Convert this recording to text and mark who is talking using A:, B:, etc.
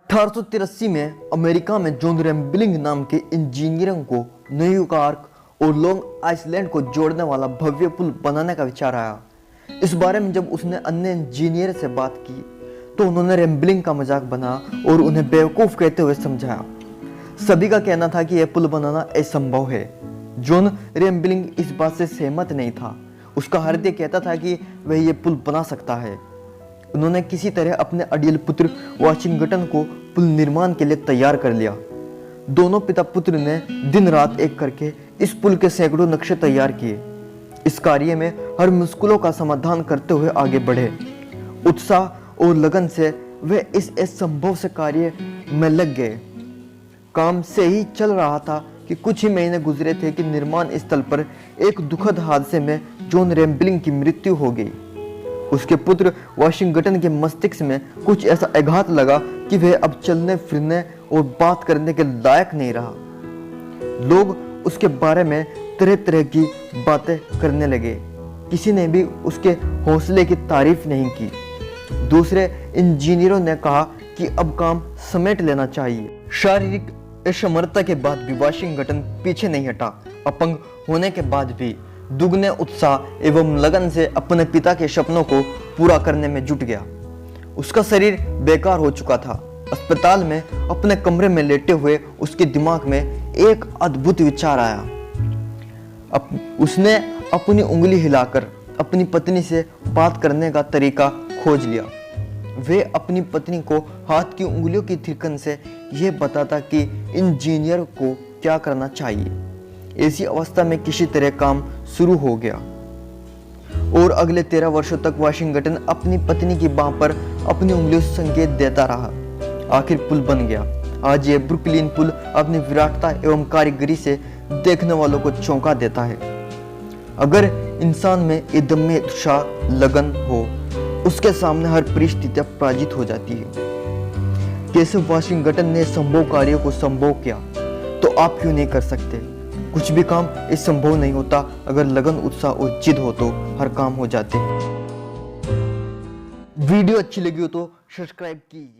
A: 1883 में अमेरिका में जॉन रेम्बलिंग नाम के इंजीनियरों को न्यूयॉर्क और लॉन्ग आइलैंड को जोड़ने वाला भव्य पुल बनाने का विचार आया। इस बारे में जब उसने अन्य इंजीनियर से बात की तो उन्होंने रेम्बलिंग का मजाक बनाया और उन्हें बेवकूफ़ कहते हुए समझाया। सभी का कहना था कि यह पुल बनाना असंभव है। जॉन रेम्बलिंग इस बात से सहमत नहीं था। उसका हृदय कहता था कि वह यह पुल बना सकता है। उन्होंने किसी तरह अपने अड़ियल पुत्र वाशिंगटन को पुल निर्माण के लिए तैयार कर लिया। दोनों पिता पुत्र ने दिन रात एक करके इस पुल के सैकड़ों नक्शे तैयार किए। इस कार्य में हर मुश्किलों का समाधान करते हुए आगे बढ़े। उत्साह और लगन से वे इस असंभव से कार्य में लग गए। काम से ही चल रहा था कि कुछ ही महीने गुजरे थे कि निर्माण स्थल पर एक दुखद हादसे में जॉन रेम्बलिंग की मृत्यु हो गई। उसके पुत्र वाशिंगटन के मस्तिष्क में कुछ ऐसा आघात लगा कि वह अब चलने फिरने और बात करने के लायक नहीं रहा। लोग उसके बारे में तरह तरह की बातें करने लगे। किसी ने भी उसके हौसले की तारीफ नहीं की। दूसरे इंजीनियरों ने कहा कि अब काम समेट लेना चाहिए। शारीरिक असमर्थता के बाद भी वाशिंगटन पीछे नहीं हटा। अपंग होने के बाद भी दुगने उत्साह एवं लगन से अपने पिता के सपनों को पूरा करने में जुट गया। उसका शरीर बेकार हो चुका था। अस्पताल में अपने कमरे में लेटे हुए उसके दिमाग में एक अद्भुत विचार आया। उसने अपनी उंगली हिलाकर अपनी पत्नी से बात करने का तरीका खोज लिया। वे अपनी पत्नी को हाथ की उंगलियों की थिरकन से यह बताता कि इंजीनियर को क्या करना चाहिए। ऐसी अवस्था में किसी तरह काम शुरू हो गया और अगले 13 वर्षों तक वाशिंगटन अपनी पत्नी की बाह पर अपनी उंगलियों से संकेत देता रहा। आखिर पुल बन गया। आज यह ब्रुकलिन पुल अपनी विराटता एवं कारीगरी से देखने वालों को चौंका देता है। अगर इंसान में एकदम में उत्साह लगन हो, उसके सामने हर परिस्थिति पराजित हो जाती है। कैसे वाशिंगटन ने संभव कार्यों को संभव किया, तो आप क्यों नहीं कर सकते? कुछ भी काम इस संभव नहीं होता। अगर लगन, उत्साह और जिद हो तो हर काम हो जाते हैं। वीडियो अच्छी लगी हो तो सब्सक्राइब कीजिए।